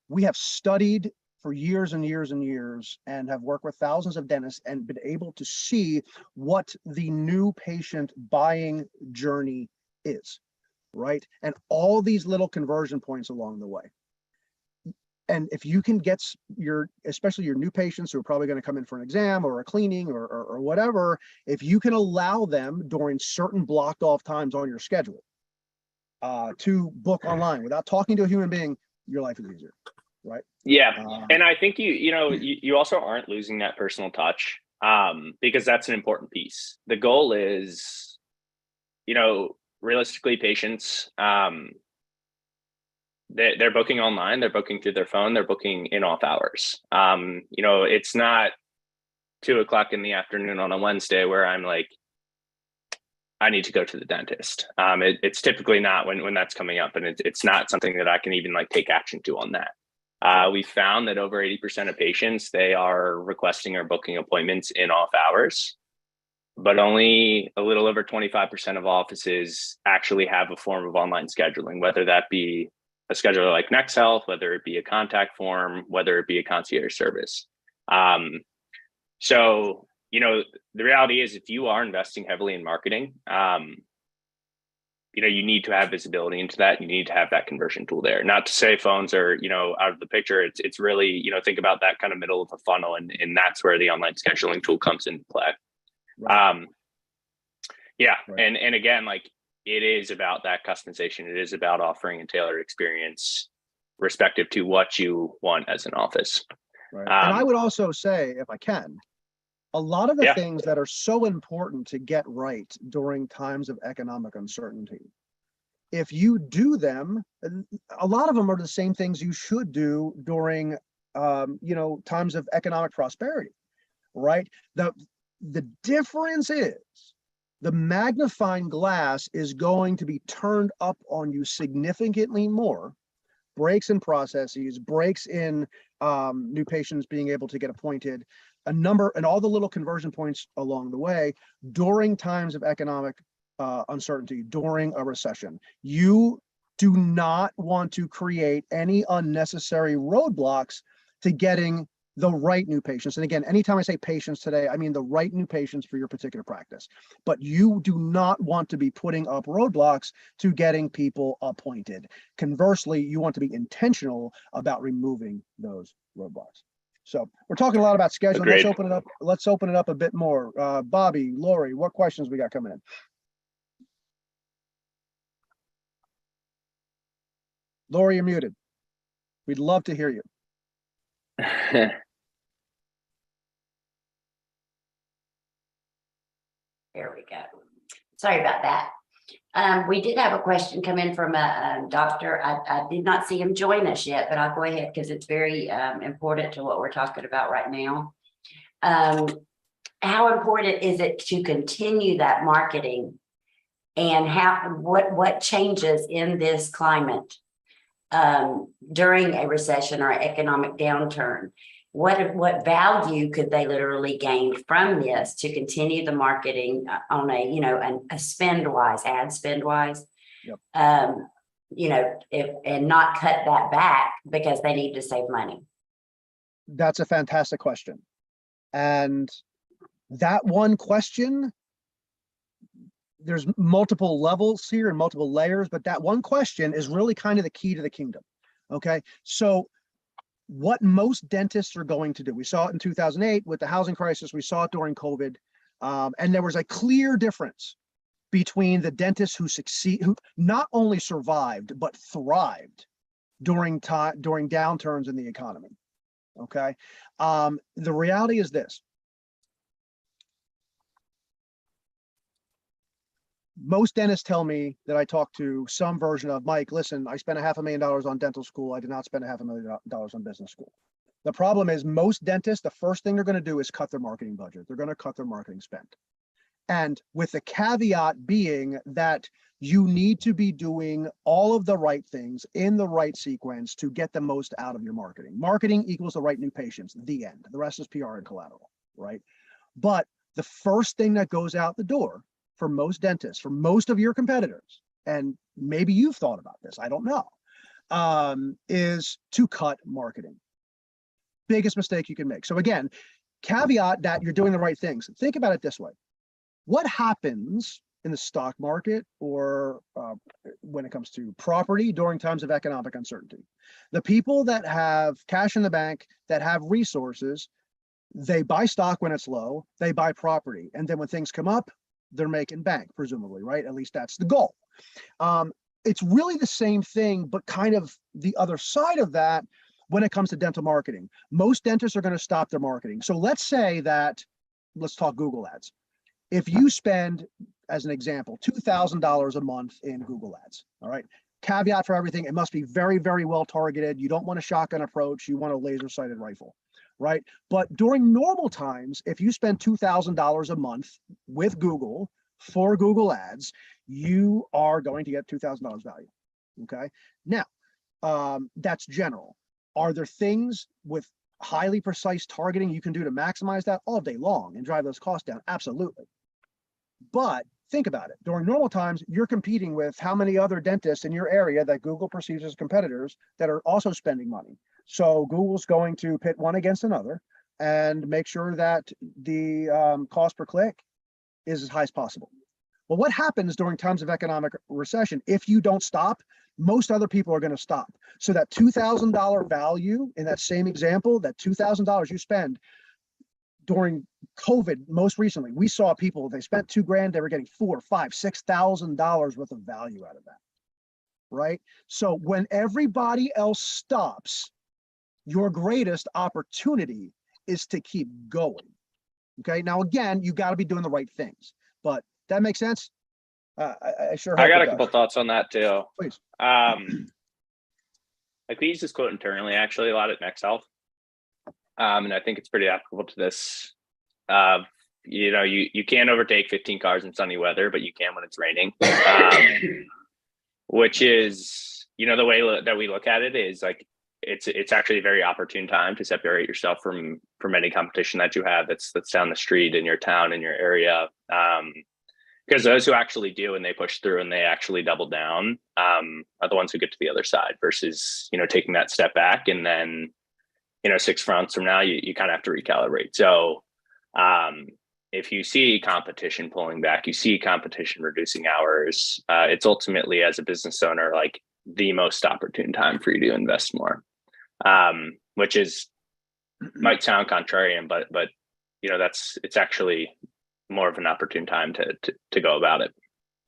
We have studied for years and years and years and have worked with thousands of dentists and been able to see what the new patient buying journey is, right? And all these little conversion points along the way. And if you can get especially your new patients who are probably going to come in for an exam or a cleaning or whatever, if you can allow them during certain blocked off times on your schedule to book online without talking to a human being, your life is easier, right? Yeah. And I think you also aren't losing that personal touch, because that's an important piece. The goal is, realistically, patients, they're booking online, they're booking through their phone, they're booking in off hours. It's not 2:00 in the afternoon on a Wednesday where I'm like, I need to go to the dentist. It's typically not when that's coming up, and it's not something that I can even like take action to on that. We found that over 80% of patients, they are requesting or booking appointments in off hours, but only a little over 25% of offices actually have a form of online scheduling, whether that be a scheduler like NextHealth, whether it be a contact form, whether it be a concierge service. So, the reality is, if you are investing heavily in marketing, you need to have visibility into that. You need to have that conversion tool there. Not to say phones are, out of the picture. It's really, think about that kind of middle of the funnel, and that's where the online scheduling tool comes into play. Right. Right. And again, like, it is about that customization. It is about offering a tailored experience respective to what you want as an office. Right. And I would also say, if I can, a lot of the things that are so important to get right during times of economic uncertainty, if you do them, a lot of them are the same things you should do during, times of economic prosperity, right? The difference is the magnifying glass is going to be turned up on you significantly more. Breaks in processes, breaks in new patients being able to get appointed, a number, and all the little conversion points along the way during times of economic uncertainty, during a recession. You do not want to create any unnecessary roadblocks to getting the right new patients. And again, anytime I say patients today, I mean the right new patients for your particular practice. But you do not want to be putting up roadblocks to getting people appointed. Conversely, you want to be intentional about removing those roadblocks. So we're talking a lot about scheduling. Agreed. Let's open it up a bit more. Bobby, Lori, what questions we got coming in? Lori, you're muted. We'd love to hear you. There we go. Sorry about that. We did have a question come in from a doctor. I did not see him join us yet, but I'll go ahead because it's very important to what we're talking about right now. How important is it to continue that marketing, and what changes in this climate during a recession or economic downturn? What value could they literally gain from this to continue the marketing on a ad spend wise, yep. And not cut that back because they need to save money? That's a fantastic question. And that one question, there's multiple levels here and multiple layers, but that one question is really kind of the key to the kingdom. Okay. So what most dentists are going to do, we saw it in 2008 with the housing crisis, we saw it during COVID, and there was a clear difference between the dentists who not only survived, but thrived during downturns in the economy. Okay. The reality is this. Most dentists tell me that I talk to some version of, Mike, listen, I spent $500,000 on dental school. I did not spend $500,000 on business school. The problem is most dentists, the first thing they're going to do is cut their marketing budget. They're going to cut their marketing spend. And with the caveat being that you need to be doing all of the right things in the right sequence to get the most out of your marketing. Marketing equals the right new patients, the end. The rest is PR and collateral, right? But the first thing that goes out the door for most dentists, for most of your competitors, and maybe you've thought about this, I don't know, is to cut marketing. Biggest mistake you can make. So again, caveat that you're doing the right things. Think about it this way. What happens in the stock market or when it comes to property during times of economic uncertainty? The people that have cash in the bank, that have resources, they buy stock when it's low, they buy property. And then when things come up, they're making bank, presumably, right? At least that's the goal. It's really the same thing, but kind of the other side of that when it comes to dental marketing. Most dentists are going to stop their marketing. So let's say that, let's talk Google ads. If you spend, as an example, $2,000 a month in Google ads, all right? Caveat for everything, it must be very, very well targeted. You don't want a shotgun approach. You want a laser sighted rifle, right? But during normal times, if you spend $2,000 a month with Google for Google ads, you are going to get $2,000 value, okay? Now, that's general. Are there things with highly precise targeting you can do to maximize that all day long and drive those costs down? Absolutely. But think about it. During normal times, you're competing with how many other dentists in your area that Google perceives as competitors that are also spending money. So Google's going to pit one against another and make sure that the cost per click is as high as possible. Well, what happens during times of economic recession? If you don't stop, most other people are going to stop. So that $2,000 value in that same example, that $2,000 you spend during COVID, most recently, we saw people, they spent $2,000, they were getting $4,000, $5,000, $6,000 worth of value out of that, right? So when everybody else stops, your greatest opportunity is to keep going. Okay. Now, again, you got to be doing the right things, but that makes sense. I sure hope I got it a couple does. thoughts on that too. Please. Like we use this quote internally, actually, a lot at Next Health. And I think it's pretty applicable to this. You know, you can't overtake 15 cars in sunny weather, but you can when it's raining. Which is, you know, the way that we look at it is like it's actually a very opportune time to separate yourself from any competition that you have that's down the street in your town, in your area. Because those who actually do and they push through and they actually double down are the ones who get to the other side versus, you know, taking that step back and then, you know, 6 months from now, you kind of have to recalibrate. So if you see competition pulling back, you see competition reducing hours, it's ultimately as a business owner, like the most opportune time for you to invest more, which is might sound contrarian, but you know, it's actually more of an opportune time to go about it.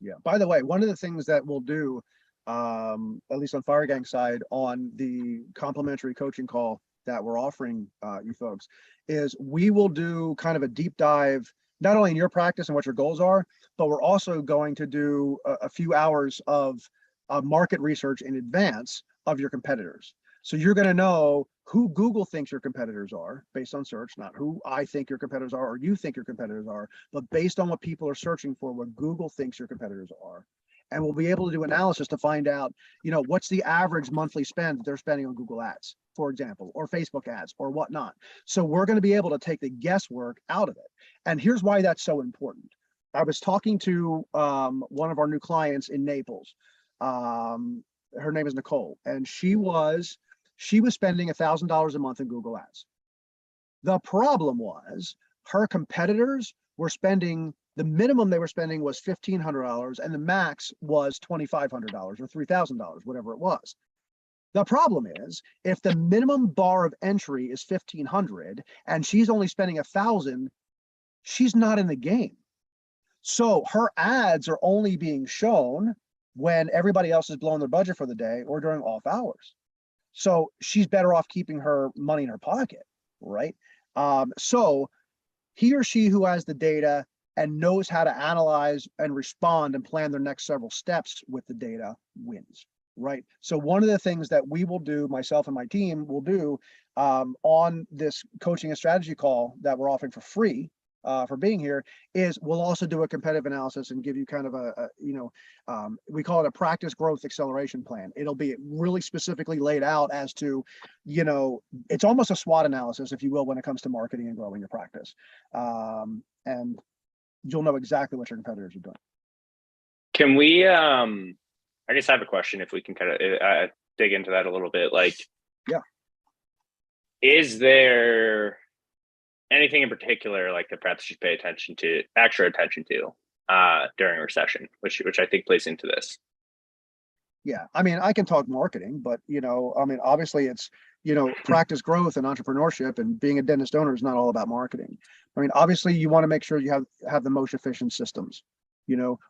Yeah. By the way, one of the things that we'll do, at least on Fire Gang side, on the complimentary coaching call that we're offering you folks, is we will do kind of a deep dive, not only in your practice and what your goals are, but we're also going to do a few hours of market research in advance of your competitors. So you're going to know who Google thinks your competitors are based on search, not who I think your competitors are or you think your competitors are, but based on what people are searching for, what Google thinks your competitors are. And we'll be able to do analysis to find out, you know, what's the average monthly spend that they're spending on Google ads, for example, or Facebook ads or whatnot. So we're going to be able to take the guesswork out of it. And here's why that's so important. I was talking to one of our new clients in Naples. Her name is Nicole, and she was spending $1,000 a month in Google ads. The problem was her competitors were spending, the minimum they were spending was $1,500 and the max was $2,500 or $3,000, whatever it was. The problem is if the minimum bar of entry is 1,500 and she's only spending 1,000, she's not in the game. So her ads are only being shown when everybody else is blowing their budget for the day or during off hours. So she's better off keeping her money in her pocket, right? So he or she who has the data and knows how to analyze and respond and plan their next several steps with the data wins, right? So one of the things that we will do, myself and my team will do on this coaching and strategy call that we're offering for free for being here, is we'll also do a competitive analysis and give you kind of we call it a practice growth acceleration plan. It'll be really specifically laid out as to, you know, it's almost a SWOT analysis, if you will, when it comes to marketing and growing your practice. And you'll know exactly what your competitors are doing. Can we, I guess I have a question if we can kind of dig into that a little bit. Like, yeah, is there anything in particular like that perhaps you should pay extra attention to during a recession, which I think plays into this? Yeah, I mean, I can talk marketing, but I mean, obviously it's, practice growth and entrepreneurship, and being a dentist owner is not all about marketing. I mean, obviously you want to make sure you have the most efficient systems.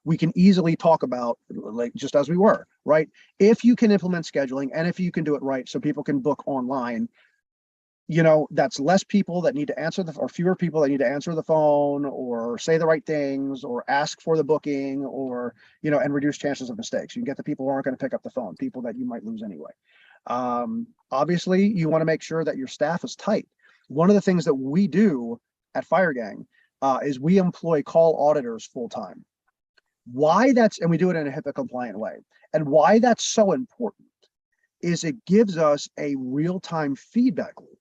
We can easily talk about, like, just as we were, right? If you can implement scheduling and if you can do it right so people can book online, that's less people that need to answer or fewer people that need to answer the phone or say the right things or ask for the booking, or, and reduce chances of mistakes. You can get the people who aren't going to pick up the phone, people that you might lose anyway. Obviously you want to make sure that your staff is tight. One of the things that we do at Fire Gang is we employ call auditors full time. And we do it in a HIPAA compliant way. And why that's so important is it gives us a real-time feedback loop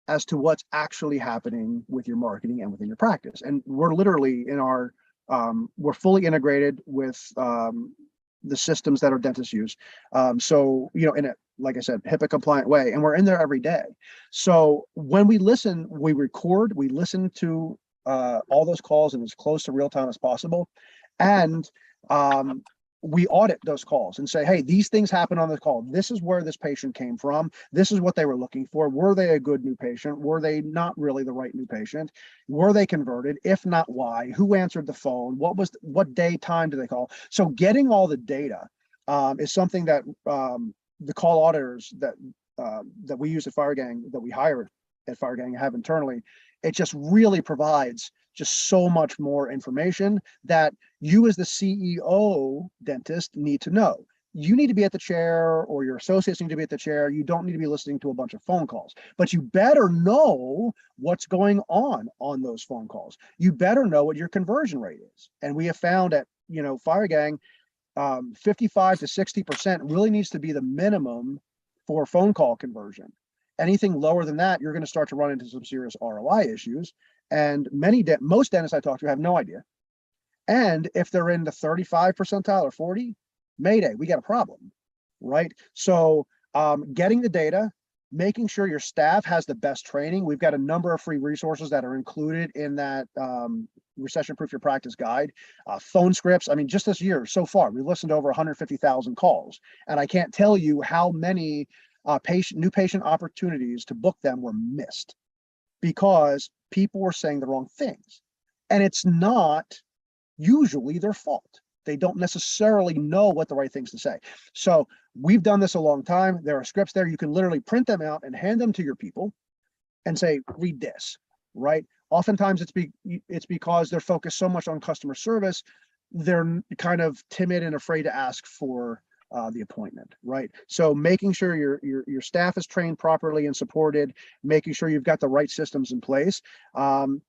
as to what's actually happening with your marketing and within your practice. And we're literally we're fully integrated with the systems that our dentists use. So, in a, like I said, HIPAA compliant way, and we're in there every day. So when we listen, we listen to all those calls and as close to real time as possible. And we audit those calls and say, hey, these things happen on the call. This is where this patient came from. This is what they were looking for. Were they a good new patient? Were they not really the right new patient? Were they converted? If not, why? Who answered the phone? What day, time did they call? So getting all the data is something that the call auditors that we use at Fire Gang, that we hire at Fire Gang, have internally, it just really provides just so much more information that you as the CEO dentist need to know. You need to be at the chair, or your associates need to be at the chair. You don't need to be listening to a bunch of phone calls, but you better know what's going on those phone calls. You better know what your conversion rate is. And we have found at, Fire Gang, 55 to 60% really needs to be the minimum for phone call conversion. Anything lower than that, you're going to start to run into some serious ROI issues. And most dentists I talk to have no idea. And if they're in the 35 percentile or 40, Mayday, we got a problem, right? So getting the data, making sure your staff has the best training. We've got a number of free resources that are included in that Recession-Proof Your Practice guide. Phone scripts. I mean, just this year so far, we've listened to over 150,000 calls. And I can't tell you how many new patient opportunities to book them were missed because people were saying the wrong things. And it's not usually their fault. They don't necessarily know what the right things to say. So we've done this a long time. There are scripts there. You can literally print them out and hand them to your people and say, read this, right? Oftentimes it's because they're focused so much on customer service, they're kind of timid and afraid to ask for the appointment, right? So making sure your staff is trained properly and supported, making sure you've got the right systems in place, and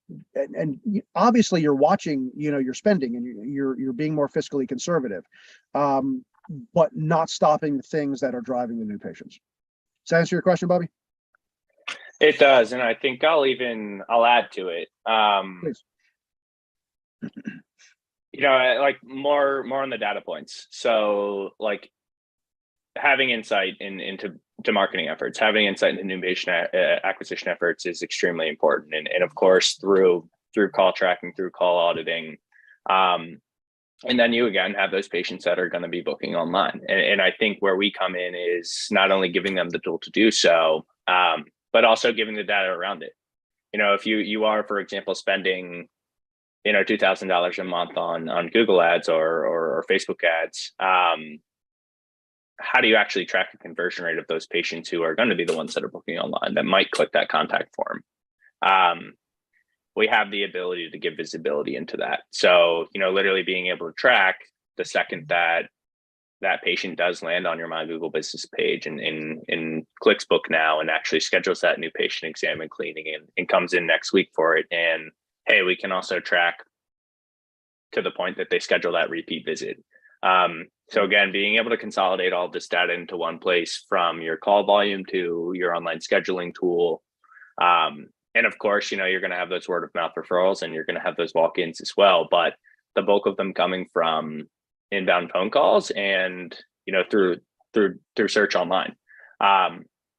obviously you're watching, your spending, and you're being more fiscally conservative, but not stopping the things that are driving the new patients. Does that answer your question, Bobby? It does, and I think I'll add to it. Please. Like more on the data points. So like having insight into marketing efforts, having insight into new patient acquisition efforts is extremely important. And of course, through call tracking, through call auditing. And then you again have those patients that are going to be booking online. And I think where we come in is not only giving them the tool to do so, but also giving the data around it. If you are, for example, spending $2,000 a month on Google ads or Facebook ads, how do you actually track the conversion rate of those patients who are going to be the ones that are booking online that might click that contact form? We have the ability to give visibility into that. So, literally being able to track the second that patient does land on your My Google Business page and clicks book now and actually schedules that new patient exam and cleaning and comes in next week for it. And hey, we can also track to the point that they schedule that repeat visit. So again, being able to consolidate all this data into one place, from your call volume to your online scheduling tool. And of course, you're going to have those word of mouth referrals and you're going to have those walk-ins as well, but the bulk of them coming from inbound phone calls and, through through search online,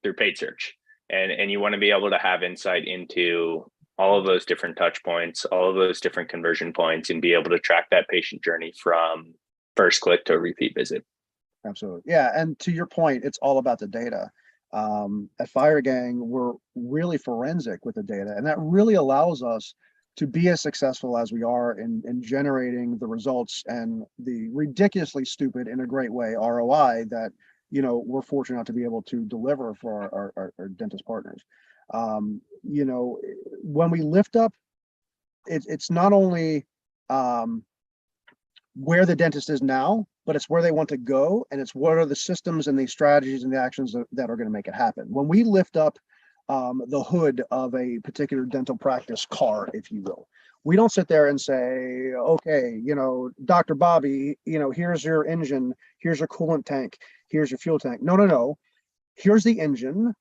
through paid search. And you want to be able to have insight into all of those different touch points, all of those different conversion points, and be able to track that patient journey from first click to a repeat visit. Absolutely. Yeah. And to your point, it's all about the data. At Fire Gang, we're really forensic with the data, and that really allows us to be as successful as we are in generating the results and the ridiculously stupid, in a great way, ROI that, you know, we're fortunate enough to be able to deliver for our dentist partners. You know, when we lift up, it's not only where the dentist is now, but it's where they want to go, and it's what are the systems and the strategies and the actions that are going to make it happen. When we lift up the hood of a particular dental practice car, if you will, we don't sit there and say, okay, you know, Dr. Bobby, you know, here's your engine, here's your coolant tank, here's your fuel tank. No, no, no. Here's the engine.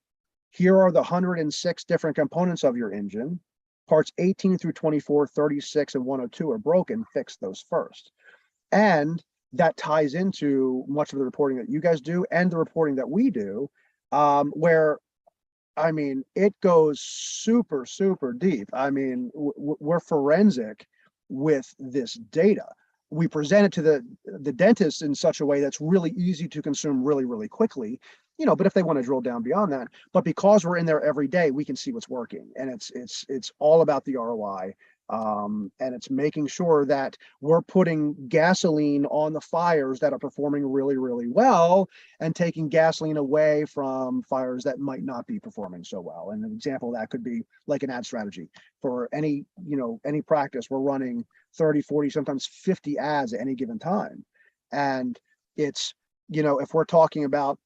Here are the 106 different components of your engine. Parts 18 through 24, 36, and 102 are broken. Fix those first. And that ties into much of the reporting that you guys do and the reporting that we do, where, I mean, it goes super, super deep. I mean, we're forensic with this data. We present it to the dentist in such a way that's really easy to consume really, really quickly, you know, but if they want to drill down beyond that, but because we're in there every day, we can see what's working, and it's all about the ROI. And it's making sure that we're putting gasoline on the fires that are performing really, really well, and taking gasoline away from fires that might not be performing so well. And an example of that could be like an ad strategy for any, you know, any practice. We're running 30, 40, sometimes 50 ads at any given time. And it's, you know, if we're talking about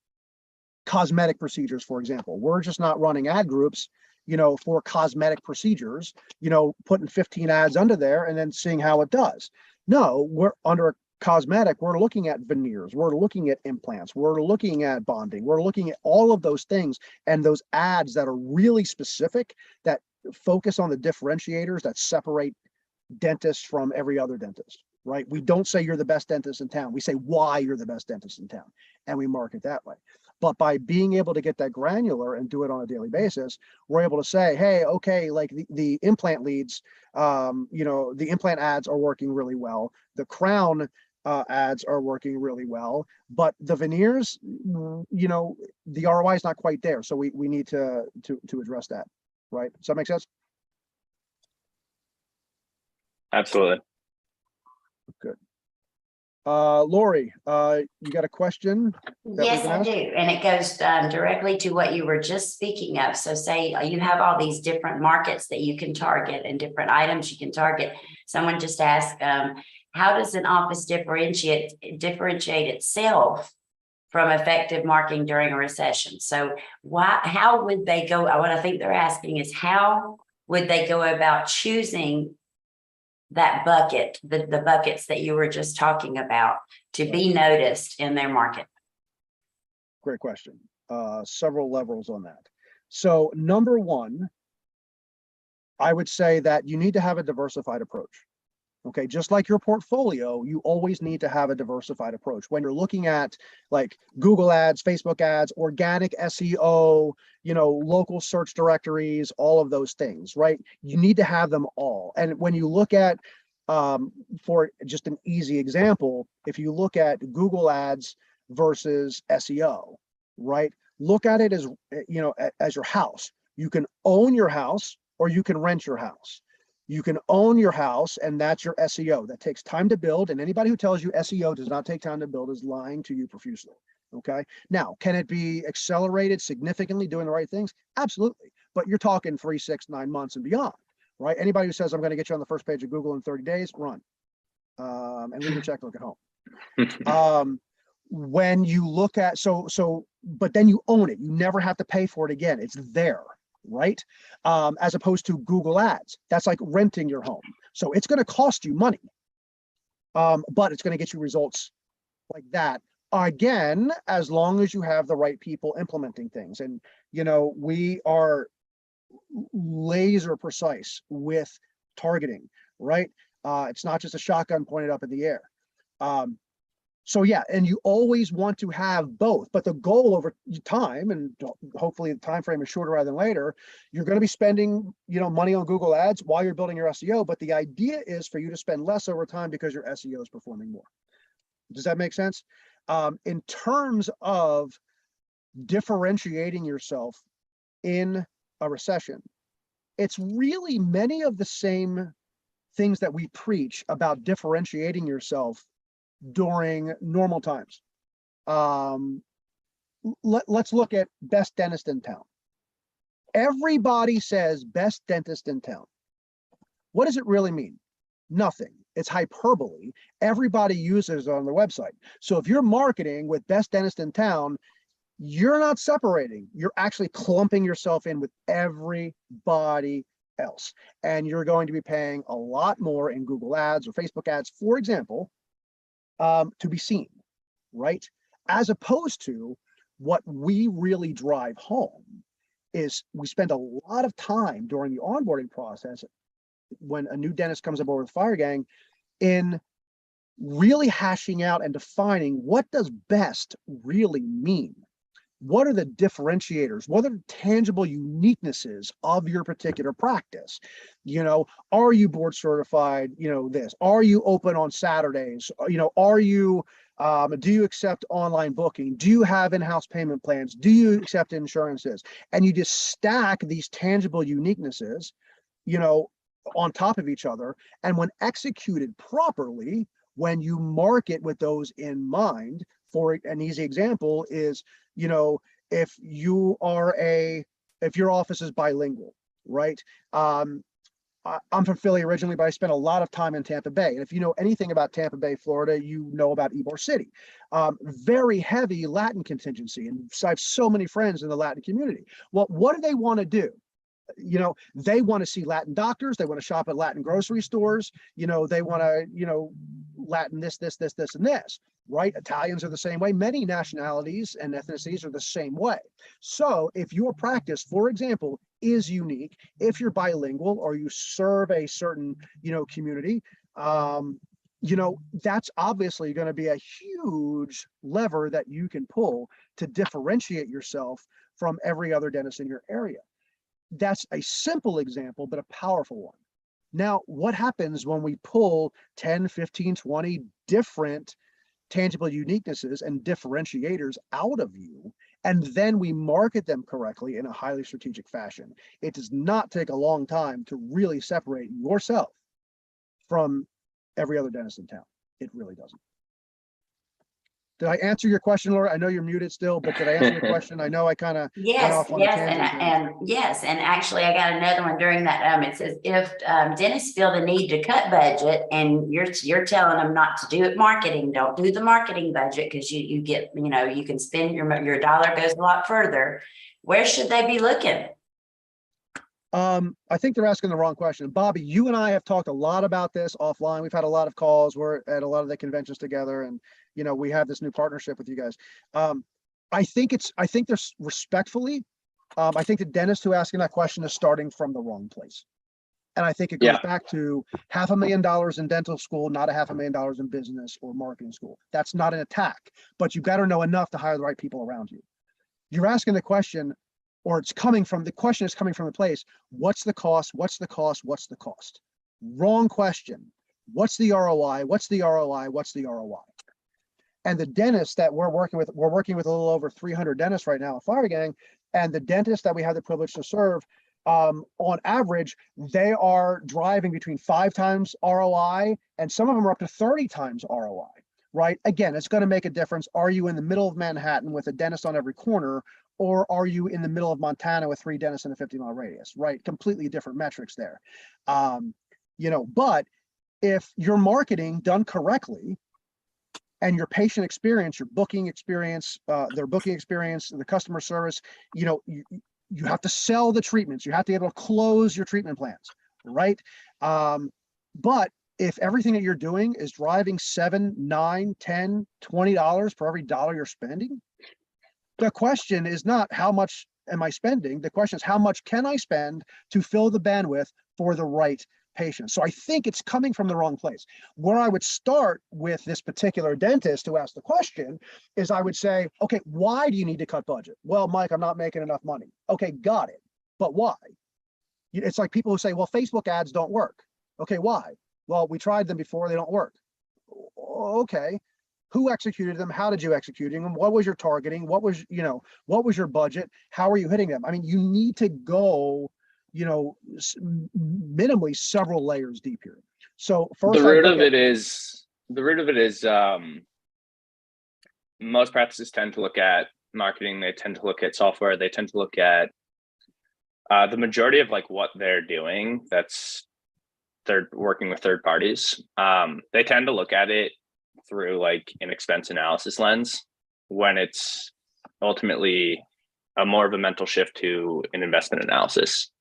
cosmetic procedures, for example, we're just not running ad groups, you know, for cosmetic procedures, you know, putting 15 ads under there and then seeing how it does. No, we're under cosmetic, we're looking at veneers, we're looking at implants, we're looking at bonding, we're looking at all of those things, and those ads that are really specific, that focus on the differentiators that separate dentists from every other dentist, right? We don't say you're the best dentist in town. We say why you're the best dentist in town, and we market that way. But by being able to get that granular and do it on a daily basis, we're able to say, hey, okay, like the implant leads, you know, the implant ads are working really well. The crown ads are working really well, but the veneers, you know, the ROI is not quite there. So we need to address that, right? Does that make sense? Absolutely. Good. Lori, you got a question? Yes, I do. And it goes directly to what you were just speaking of. So say you have all these different markets that you can target and different items you can target. Someone just asked, how does an office differentiate itself from effective marketing during a recession? So how would they go? What I think they're asking is, how would they go about choosing that bucket, the buckets that you were just talking about, to be noticed in their market? Great question. Several levels on that. So number one, I would say that you need to have a diversified approach. Okay, just like your portfolio, you always need to have a diversified approach. When you're looking at like Google ads, Facebook ads, organic SEO, you know, local search directories, all of those things, right? You need to have them all. And when you look at, for just an easy example, if you look at Google ads versus SEO, right? Look at it as, you know, as your house. You can own your house or you can rent your house. You can own your house, and that's your SEO. That takes time to build, and anybody who tells you SEO does not take time to build is lying to you profusely. Okay. Now, can it be accelerated significantly doing the right things? Absolutely. But you're talking 3, 6, 9 months and beyond, right? Anybody who says I'm going to get you on the first page of Google in 30 days, run. And leave your checkbook at home. When you look at, but then you own it. You never have to pay for it again. It's there. Right? As opposed to Google ads. That's like renting your home. So it's going to cost you money, but it's going to get you results like that. Again, as long as you have the right people implementing things. And, you know, we are laser precise with targeting, right? It's not just a shotgun pointed up in the air. So yeah, and you always want to have both, but the goal over time, and hopefully the time frame is shorter rather than later, you're going to be spending, money on Google Ads while you're building your SEO. But the idea is for you to spend less over time because your SEO is performing more. Does that make sense? In terms of differentiating yourself in a recession, it's really many of the same things that we preach about differentiating yourself during normal times. Let's look at best dentist in town. Everybody says best dentist in town. What does it really mean? Nothing. It's hyperbole. Everybody uses it on their website. So if you're marketing with best dentist in town, you're not separating. You're actually clumping yourself in with everybody else. And you're going to be paying a lot more in Google ads or Facebook ads, for example, to be seen, right? As opposed to what we really drive home is we spend a lot of time during the onboarding process when a new dentist comes aboard with Fire Gang in really hashing out and defining what does best really mean. What are the differentiators? What are the tangible uniquenesses of your particular practice? Are you board certified? This. Are you open on Saturdays? Are you, do you accept online booking? Do you have in-house payment plans? Do you accept insurances? And you just stack these tangible uniquenesses, on top of each other. And when executed properly, when you market with those in mind, for an easy example is, if your office is bilingual, right? I'm from Philly originally, but I spent a lot of time in Tampa Bay. And if you know anything about Tampa Bay, Florida, you know about Ybor City. Very heavy Latin contingency. And I have so many friends in the Latin community. Well, what do they want to do? They want to see Latin doctors. They want to shop at Latin grocery stores. They want to, Latin this, and this, right? Italians are the same way. Many nationalities and ethnicities are the same way. So if your practice, for example, is unique, if you're bilingual or you serve a certain, community, that's obviously going to be a huge lever that you can pull to differentiate yourself from every other dentist in your area. That's a simple example, but a powerful one. Now, what happens when we pull 10, 15, 20 different tangible uniquenesses and differentiators out of you, and then we market them correctly in a highly strategic fashion? It does not take a long time to really separate yourself from every other dentist in town. It really doesn't. Did I answer your question, Laura? I know you're muted still, but did I answer your question? I know I kind of went off on a tangent. And actually, I got another one during that. It says if dentists feel the need to cut budget, and you're telling them not to do it, marketing, don't do the marketing budget because you get, you can spend your dollar goes a lot further. Where should they be looking? I think they're asking the wrong question. Bobby, you and I have talked a lot about this offline. We've had a lot of calls. We're at a lot of the conventions together, and we have this new partnership with you guys. I think there's respectfully, I think the dentist who asking that question is starting from the wrong place. And I think it goes back to $500,000 in dental school, not $500,000 in business or marketing school. That's not an attack, but you've got to know enough to hire the right people around you. You're asking the question, or the question is coming from the place, what's the cost? What's the cost? What's the cost? Wrong question. What's the ROI? What's the ROI? What's the ROI? And the dentists that we're working with a little over 300 dentists right now at Fire Gang, and the dentists that we have the privilege to serve, on average, they are driving between 5 times ROI, and some of them are up to 30 times ROI, right? Again, it's going to make a difference. Are you in the middle of Manhattan with a dentist on every corner, or are you in the middle of Montana with 3 dentists in a 50-mile radius, right? Completely different metrics there. But if your marketing done correctly, and your patient experience, your booking experience, their booking experience, the customer service, you have to sell the treatments. You have to be able to close your treatment plans, right? But if everything that you're doing is driving $7, $9, $10, $20 for every dollar you're spending, the question is not how much am I spending? The question is how much can I spend to fill the bandwidth for the right patients. So I think it's coming from the wrong place. Where I would start with this particular dentist who asked the question is I would say, okay, why do you need to cut budget? Well, Mike, I'm not making enough money. Okay, got it. But why? It's like people who say, well, Facebook ads don't work. Okay, why? Well, we tried them before, they don't work. Okay. Who executed them? How did you execute them? What was your targeting? What was, what was your budget? How are you hitting them? I mean, you need to go, minimally several layers deep here. So first, the root of it is most practices tend to look at marketing. They tend to look at software. They tend to look at the majority of like what they're doing. They're working with third parties. They tend to look at it through like an expense analysis lens, when it's ultimately more of a mental shift to an investment analysis.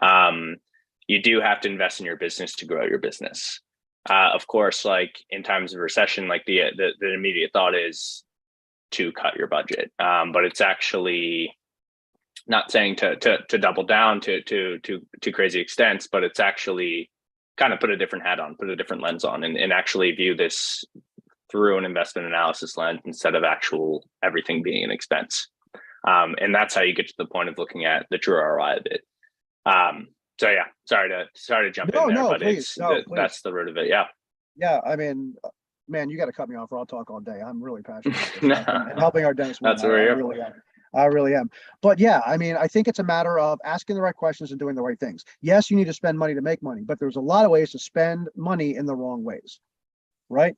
You do have to invest in your business to grow your business. Of course, like in times of recession, like the immediate thought is to cut your budget. But it's actually not saying to double down to crazy extents, but it's actually kind of put a different hat on, put a different lens on, and actually view this through an investment analysis lens instead of actual everything being an expense. And that's how you get to the point of looking at the true ROI of it. So yeah, sorry to jump in there, but please. That's the root of it. Yeah. Yeah. I mean, man, you got to cut me off or I'll talk all day. I'm really passionate about this and helping our dentists. That's where I really am. But yeah, I mean, I think it's a matter of asking the right questions and doing the right things. Yes, you need to spend money to make money, but there's a lot of ways to spend money in the wrong ways, right?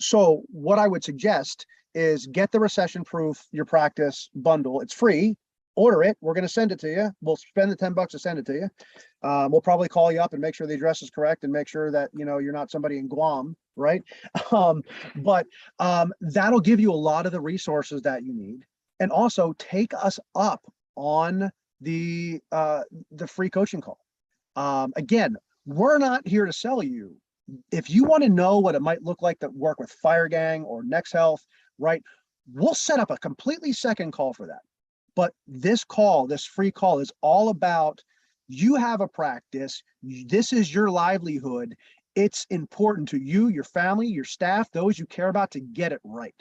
So what I would suggest is get the Recession-Proof Your Practice bundle. It's free. Order it. We're going to send it to you. We'll spend the $10 to send it to you. We'll probably call you up and make sure the address is correct and make sure that, you're not somebody in Guam, right? But that'll give you a lot of the resources that you need. And also take us up on the free coaching call. Again, we're not here to sell you. If you want to know what it might look like to work with FireGang or Next Health, right? We'll set up a completely second call for that. But this call, this free call, is all about you have a practice. This is your livelihood. It's important to you, your family, your staff, those you care about, to get it right.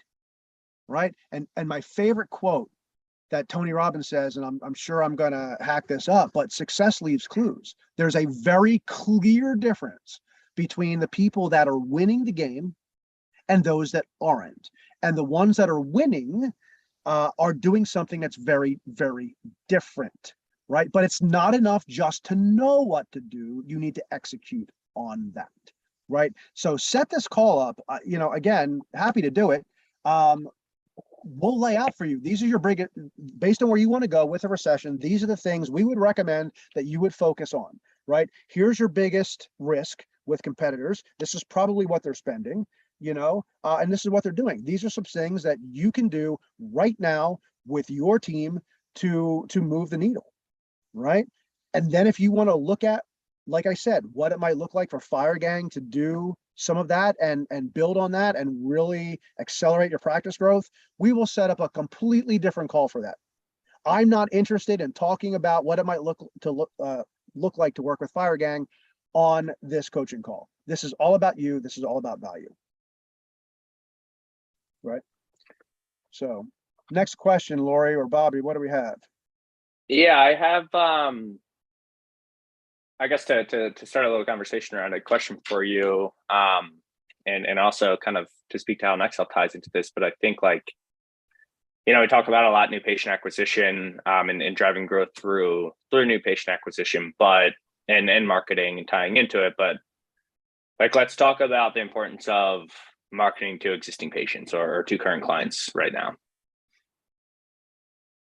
Right. And my favorite quote that Tony Robbins says, and I'm sure I'm going to hack this up, but success leaves clues. There's a very clear difference between the people that are winning the game and those that aren't. And the ones that are winning are doing something that's very, very different, right? But it's not enough just to know what to do. You need to execute on that, right? So set this call up. Again, happy to do it. We'll lay out for you. These are your based on where you want to go with a recession. These are the things we would recommend that you would focus on, right? Here's your biggest risk with competitors. This is probably what they're spending, and this is what they're doing. These are some things that you can do right now with your team to move the needle, right? And then if you want to look at, like I said, what it might look like for FireGang to do some of that and build on that and really accelerate your practice growth, we will set up a completely different call for that. I'm not interested in talking about what it might look like to work with FireGang on this coaching call. This is all about you. This is all about value. Right. So next question, Lori or Bobby, what do we have? Yeah, I have, I guess to start a little conversation around a question for you, and also kind of to speak to how Next Health ties into this, but I think we talk about a lot new patient acquisition, and driving growth through new patient acquisition, but and marketing and tying into it. But let's talk about the importance of marketing to existing patients or to current clients right now.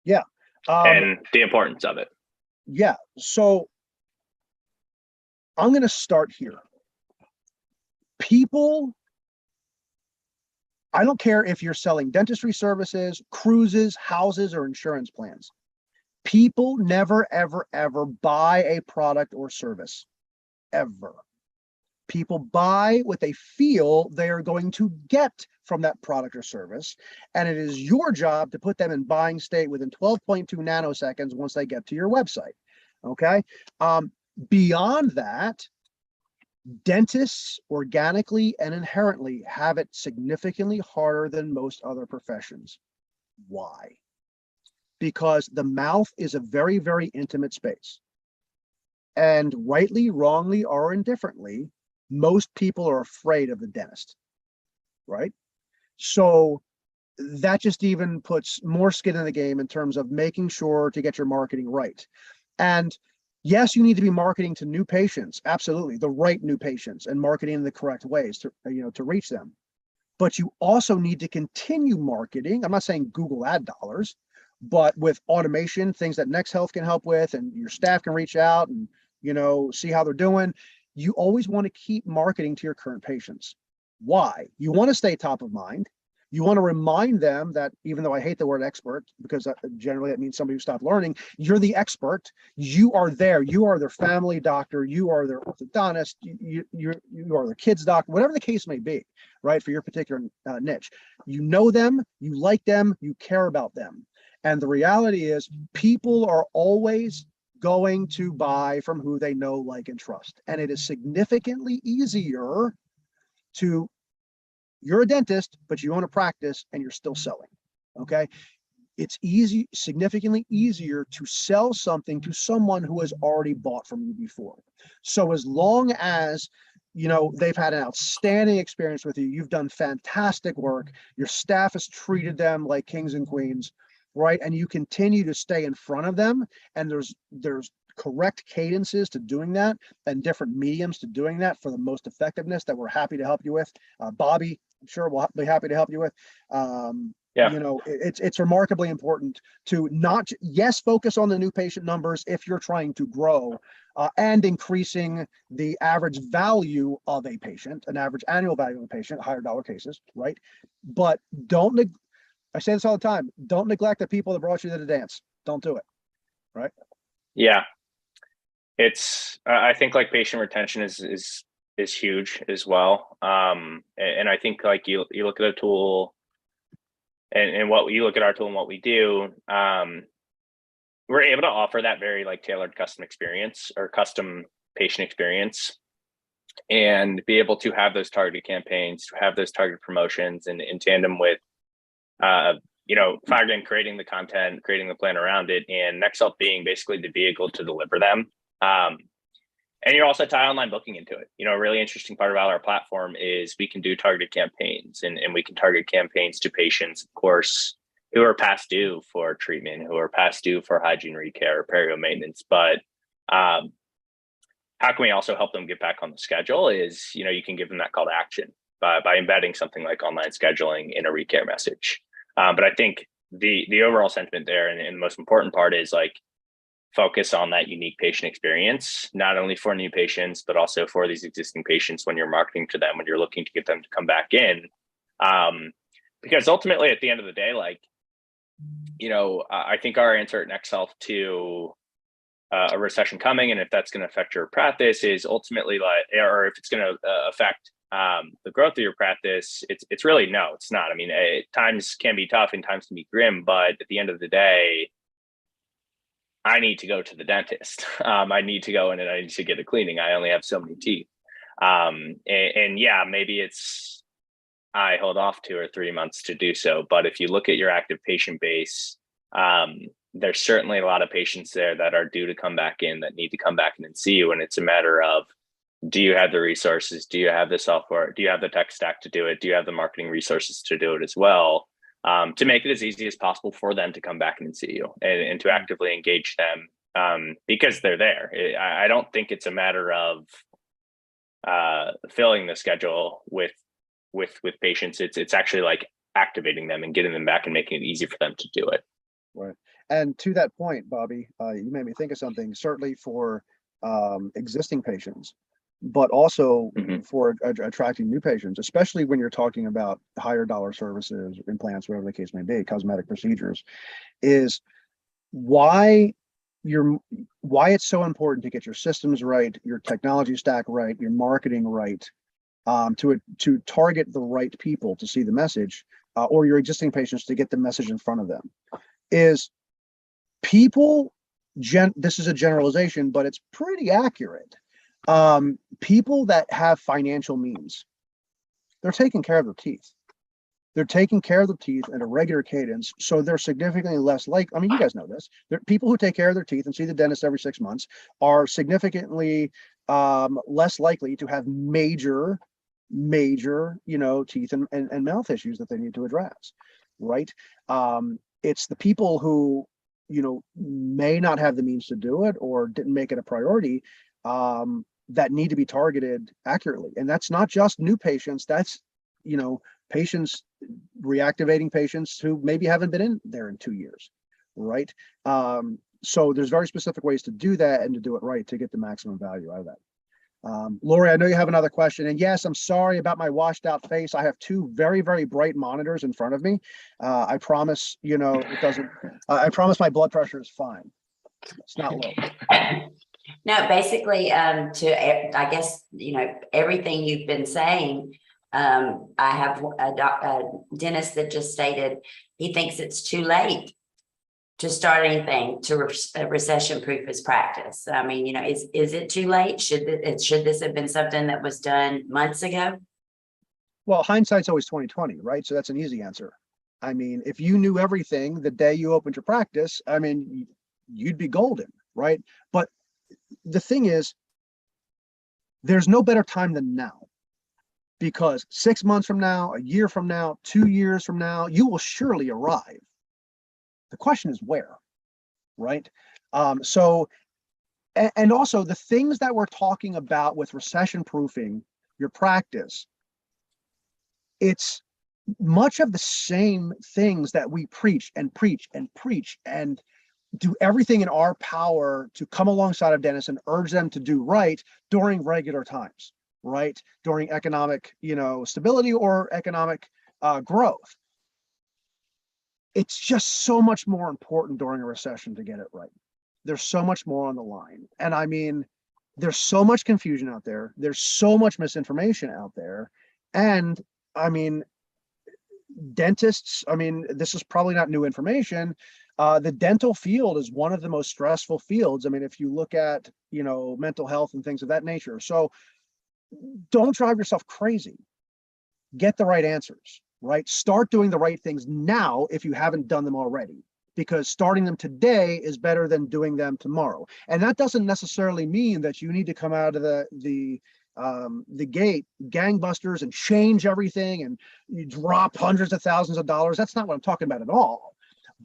Yeah. And the importance of it. Yeah. So I'm going to start here. People, I don't care if you're selling dentistry services, cruises, houses, or insurance plans. People never, ever, ever buy a product or service, ever. People buy what they feel they are going to get from that product or service. And it is your job to put them in buying state within 12.2 nanoseconds once they get to your website. Okay. Beyond that, dentists organically and inherently have it significantly harder than most other professions. Why? Because the mouth is a very, very intimate space. And rightly, wrongly, or indifferently, most people are afraid of the dentist, right? So that just even puts more skin in the game in terms of making sure to get your marketing right. And yes, you need to be marketing to new patients, absolutely, the right new patients, and marketing in the correct ways to, to reach them. But you also need to continue marketing. I'm not saying Google ad dollars, but with automation, things that Next Health can help with, and your staff can reach out and, see how they're doing. You always want to keep marketing to your current patients. Why? You want to stay top of mind. You want to remind them that, even though I hate the word expert, because generally that means somebody who stopped learning, you're the expert. You are there. You are their family doctor. You are their orthodontist. You are their kids doctor, whatever the case may be, right? For your particular niche. You know them, you like them, you care about them. And the reality is, people are always going to buy from who they know, like, and trust. And it is significantly easier to, you're a dentist, but you own a practice and you're still selling. Okay. It's significantly easier to sell something to someone who has already bought from you before. So as long as, they've had an outstanding experience with you, you've done fantastic work, your staff has treated them like kings and queens, right? And you continue to stay in front of them, and there's correct cadences to doing that and different mediums to doing that for the most effectiveness that we're happy to help you with. Bobby, I'm sure we'll be happy to help you with. It's remarkably important to not, yes, focus on the new patient numbers if you're trying to grow, and increasing the average value of a patient, an average annual value of a patient, higher dollar cases, right? But I say this all the time, don't neglect the people that brought you to the dance. Don't do it, right? Yeah. It's, I think, like, patient retention is huge as well. And I think, like, you look at a tool and what you look at our tool and what we do, we're able to offer that very, like, tailored custom experience or custom patient experience, and be able to have those targeted campaigns, to have those targeted promotions, and in tandem with, Firegame creating the content, creating the plan around it, and NextHealth being basically the vehicle to deliver them. And you also tie online booking into it. A really interesting part about our platform is we can do targeted campaigns, and we can target campaigns to patients, of course, who are past due for treatment, who are past due for hygiene recare or perio maintenance. But how can we also help them get back on the schedule is, you can give them that call to action by embedding something like online scheduling in a recare message. But I think the overall sentiment there, and the most important part, is, like, focus on that unique patient experience, not only for new patients, but also for these existing patients when you're marketing to them, when you're looking to get them to come back in. Because ultimately, at the end of the day, like, I think our answer at NextHealth to a recession coming, and if that's going to affect your practice, is ultimately, like, or if it's going to affect the growth of your practice, it's really no, it's not. I mean, times can be tough and times can be grim, but at the end of the day, I need to go to the dentist. I need to go in and I need to get a cleaning. I only have so many teeth. And yeah, maybe I hold off 2 or 3 months to do so. But if you look at your active patient base, there's certainly a lot of patients there that are due to come back in, that need to come back in and see you. And it's a matter of, do you have the resources? Do you have the software? Do you have the tech stack to do it? Do you have the marketing resources to do it as well? To make it as easy as possible for them to come back and see you, and to actively engage them, because they're there. I don't think it's a matter of filling the schedule with patients. It's actually, like, activating them and getting them back and making it easy for them to do it. Right. And to that point, Bobby, you made me think of something, certainly for existing patients, but also for attracting new patients, especially when you're talking about higher dollar services, implants, whatever the case may be, cosmetic procedures, is why it's so important to get your systems right, your technology stack right, your marketing right, to target the right people to see the message, or your existing patients to get the message in front of them. Is people this is a generalization, but it's pretty accurate. People that have financial means, they're taking care of their teeth. They're taking care of their teeth at a regular cadence, so they're significantly less like, I mean, you guys know this. People who take care of their teeth and see the dentist every 6 months are significantly less likely to have major, teeth and mouth issues that they need to address, right? It's the people who, may not have the means to do it or didn't make it a priority, that need to be targeted accurately. And that's not just new patients, that's, patients, reactivating patients who maybe haven't been in there in 2 years, right? So there's very specific ways to do that and to do it right to get the maximum value out of that. Lori, I know you have another question, and yes, I'm sorry about my washed out face. I have two very, very bright monitors in front of me. I promise, it doesn't, I promise my blood pressure is fine. It's not low. No, basically, I guess, everything you've been saying, I have a dentist that just stated he thinks it's too late to start anything to recession-proof his practice. I mean, is it too late? Should this have been something that was done months ago? Well, hindsight's always 20/20, right? So that's an easy answer. I mean, if you knew everything the day you opened your practice, I mean, you'd be golden, right? But the thing is, there's no better time than now, because 6 months from now, a year from now, 2 years from now, you will surely arrive. The question is where, right? So, and also the things that we're talking about with recession proofing your practice, it's much of the same things that we preach and preach and preach and do everything in our power to come alongside of dentists and urge them to do right during regular times, right? During economic, stability or economic growth. It's just so much more important during a recession to get it right. There's so much more on the line. And I mean, there's so much confusion out there. There's so much misinformation out there. And I mean, dentists, I mean, this is probably not new information. The dental field is one of the most stressful fields. I mean, if you look at, mental health and things of that nature. So don't drive yourself crazy. Get the right answers, right? Start doing the right things now if you haven't done them already, because starting them today is better than doing them tomorrow. And that doesn't necessarily mean that you need to come out of the gate gangbusters and change everything and you drop hundreds of thousands of dollars. That's not what I'm talking about at all.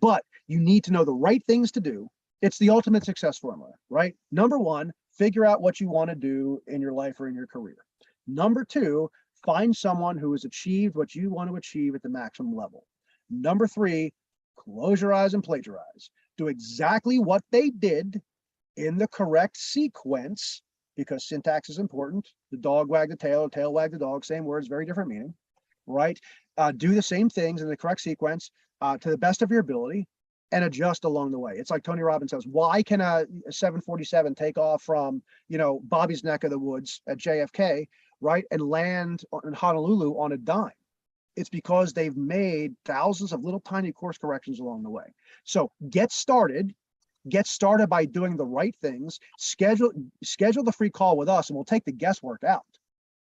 But you need to know the right things to do. It's the ultimate success formula, right? Number one, figure out what you want to do in your life or in your career. Number two, find someone who has achieved what you want to achieve at the maximum level. Number three, close your eyes and plagiarize. Do exactly what they did in the correct sequence, because syntax is important. The dog wagged the tail wagged the dog, same words, very different meaning, right? Do the same things in the correct sequence to the best of your ability and adjust along the way. It's like Tony Robbins says, why can a 747 take off from, Bobby's neck of the woods at JFK, right, and land in Honolulu on a dime? It's because they've made thousands of little tiny course corrections along the way. So get started by doing the right things. Schedule the free call with us and we'll take the guesswork out,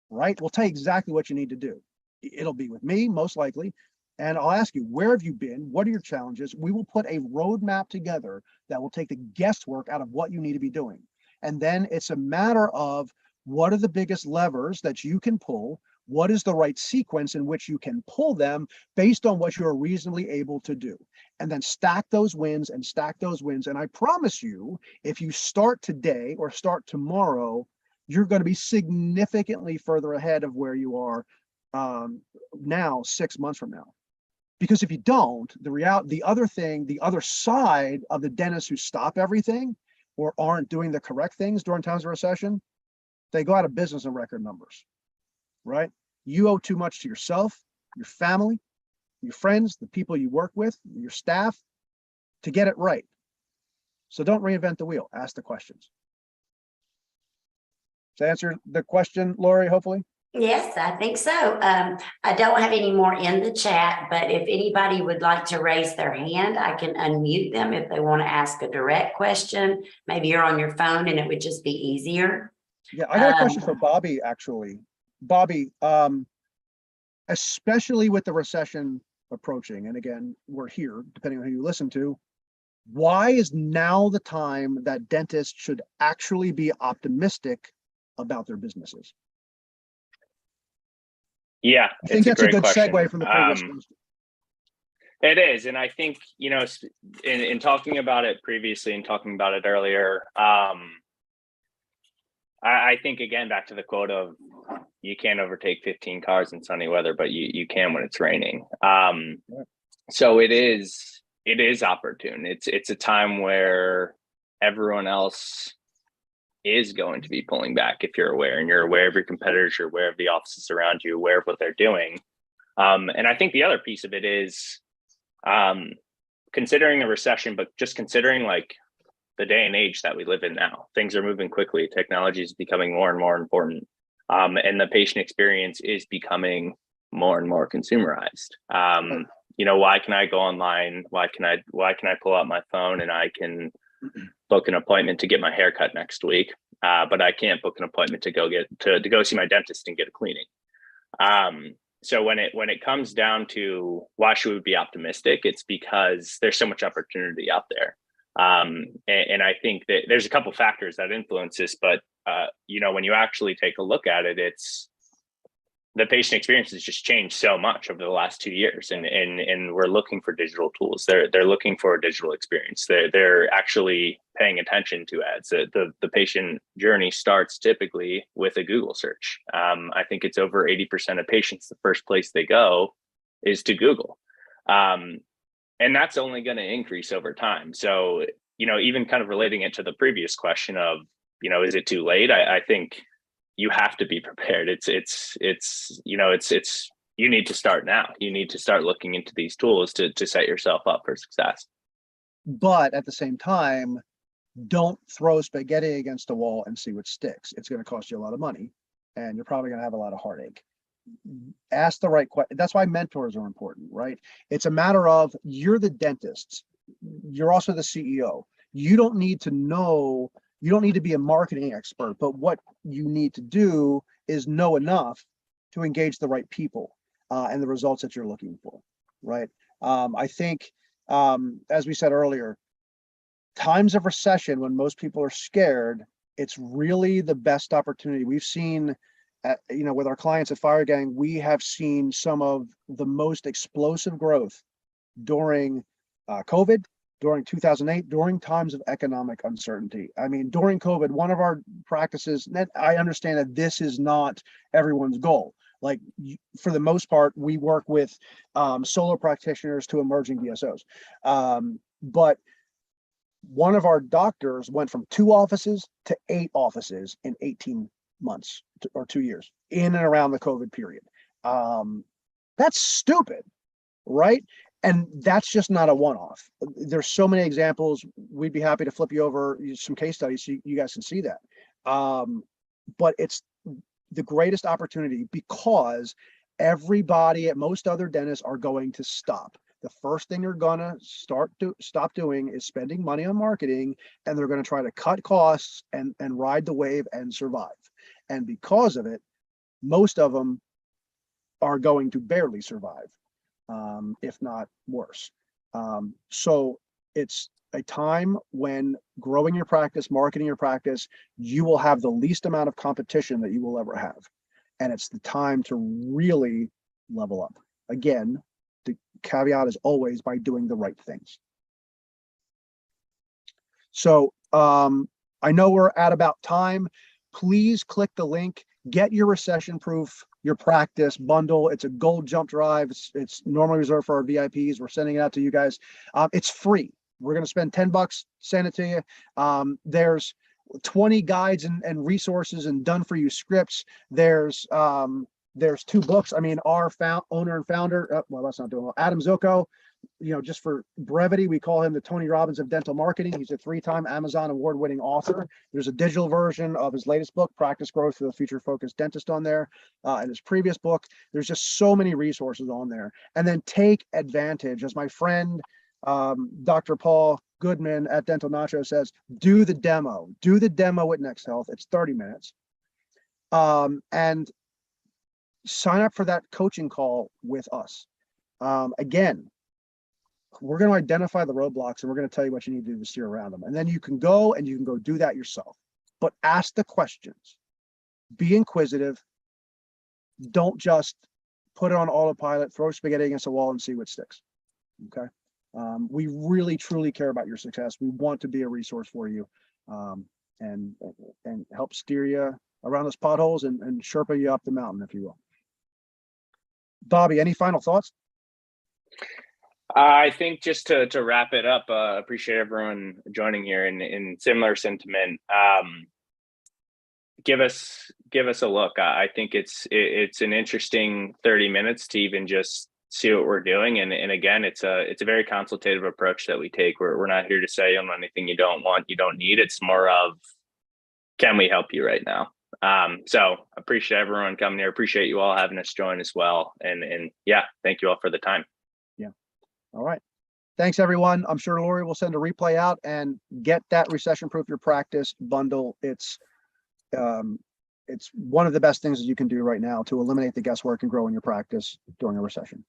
right? We'll tell you exactly what you need to do. It'll be with me, most likely. And I'll ask you, where have you been? What are your challenges? We will put a roadmap together that will take the guesswork out of what you need to be doing. And then it's a matter of what are the biggest levers that you can pull? What is the right sequence in which you can pull them based on what you're reasonably able to do? And then stack those wins and stack those wins. And I promise you, if you start today or start tomorrow, you're going to be significantly further ahead of where you are now, 6 months from now. Because if you don't, the other side of the dentists who stop everything or aren't doing the correct things during times of recession, they go out of business in record numbers, right? You owe too much to yourself, your family, your friends, the people you work with, your staff, to get it right. So don't reinvent the wheel. Ask the questions. To answer the question, Lori, hopefully? Yes, I think so. I don't have any more in the chat, but if anybody would like to raise their hand, I can unmute them if they want to ask a direct question. Maybe you're on your phone and it would just be easier. Yeah, I got a question for Bobby, actually. Bobby, especially with the recession approaching, and again, we're here, depending on who you listen to, why is now the time that dentists should actually be optimistic about their businesses? Yeah, I think that's a good question. segue from the previous question. It is. And I think, you know, in talking about it previously and talking about it earlier, I think, again, back to the quote of, you can't overtake 15 cars in sunny weather, but you can when it's raining. So it is opportune. It's a time where everyone else is going to be pulling back, if you're aware, and you're aware of your competitors, you're aware of the offices around you, aware of what they're doing. And I think the other piece of it is considering a recession, but just considering like the day and age that we live in now. Things are moving quickly. Technology is becoming more and more important. And the patient experience is becoming more and more consumerized. You know, why can I go online? Why can I pull out my phone and I can book an appointment to get my hair cut next week? But I can't book an appointment to go see my dentist and get a cleaning. So when it comes down to why should we be optimistic, it's because there's so much opportunity out there. And I think that there's a couple factors that influence this, but you know, when you actually take a look at it, it's the patient experience has just changed so much over the last 2 years, and we're looking for digital tools. They're looking for a digital experience. They're actually paying attention to ads. The patient journey starts typically with a Google search. I think it's over 80% of patients, the first place they go is to Google. And that's only going to increase over time. So, you know, even kind of relating it to the previous question of, you know, is it too late? I think you have to be prepared. You need to start now. You need to start looking into these tools to set yourself up for success. But at the same time, don't throw spaghetti against the wall and see what sticks. It's going to cost you a lot of money, and you're probably going to have a lot of heartache. Ask the right question. That's why mentors are important, right? It's a matter of, you're the dentist. You're also the CEO. You don't need to know, you don't need to be a marketing expert, but what you need to do is know enough to engage the right people and the results that you're looking for, right? I think, as we said earlier, times of recession, when most people are scared, it's really the best opportunity. We've seen, you know, with our clients at Fire Gang, we have seen some of the most explosive growth during COVID, during 2008, during times of economic uncertainty. I mean, during COVID, one of our practices, I understand that this is not everyone's goal. Like, for the most part, we work with solo practitioners to emerging DSOs. But one of our doctors went from 2 offices to 8 offices in 18 months or 2 years, in and around the COVID period. That's stupid, right? And that's just not a one-off. There's so many examples. We'd be happy to flip you over some case studies so you guys can see that. But it's the greatest opportunity, because everybody at most other dentists are going to stop. The first thing they're gonna stop doing is spending money on marketing, and they're gonna try to cut costs and ride the wave and survive. And because of it, most of them are going to barely survive, if not worse. So it's a time when growing your practice, marketing your practice, you will have the least amount of competition that you will ever have. And it's the time to really level up. Again, the caveat is always by doing the right things. So I know we're at about time. Please click the link, get your recession-proof, your practice bundle. It's a gold jump drive. It's normally reserved for our VIPs. We're sending it out to you guys. It's free. We're going to spend $10, send it to you. There's 20 guides and resources and done for you scripts. There's 2 books. I mean, our owner and founder, well, that's not doing well, Adam Zucco, just for brevity, we call him the Tony Robbins of dental marketing. He's a 3-time Amazon award-winning author. There's a digital version of his latest book, Practice Growth for the Future-Focused Dentist, on there. And his previous book, there's just so many resources on there. And then take advantage, as my friend, Dr. Paul Goodman at Dental Nacho says, do the demo. Do the demo at Next Health. It's 30 minutes. And sign up for that coaching call with us. Again, we're going to identify the roadblocks and we're going to tell you what you need to do to steer around them. And then you can go do that yourself. But ask the questions. Be inquisitive. Don't just put it on autopilot, throw spaghetti against a wall and see what sticks. Okay. We really, truly care about your success. We want to be a resource for you, and help steer you around those potholes and Sherpa you up the mountain, if you will. Bobby, any final thoughts? I think just to wrap it up, appreciate everyone joining here in similar sentiment. Give us a look. I think it's an interesting 30 minutes to even just see what we're doing. And again, it's a very consultative approach that we take. We're not here to say anything you don't want, you don't need. It's more of, can we help you right now? So appreciate everyone coming here. Appreciate you all having us join as well. And yeah, thank you all for the time. Yeah. All right. Thanks, everyone. I'm sure Lori will send a replay out, and get that Recession-Proof Your Practice bundle. It's one of the best things that you can do right now to eliminate the guesswork and grow in your practice during a recession.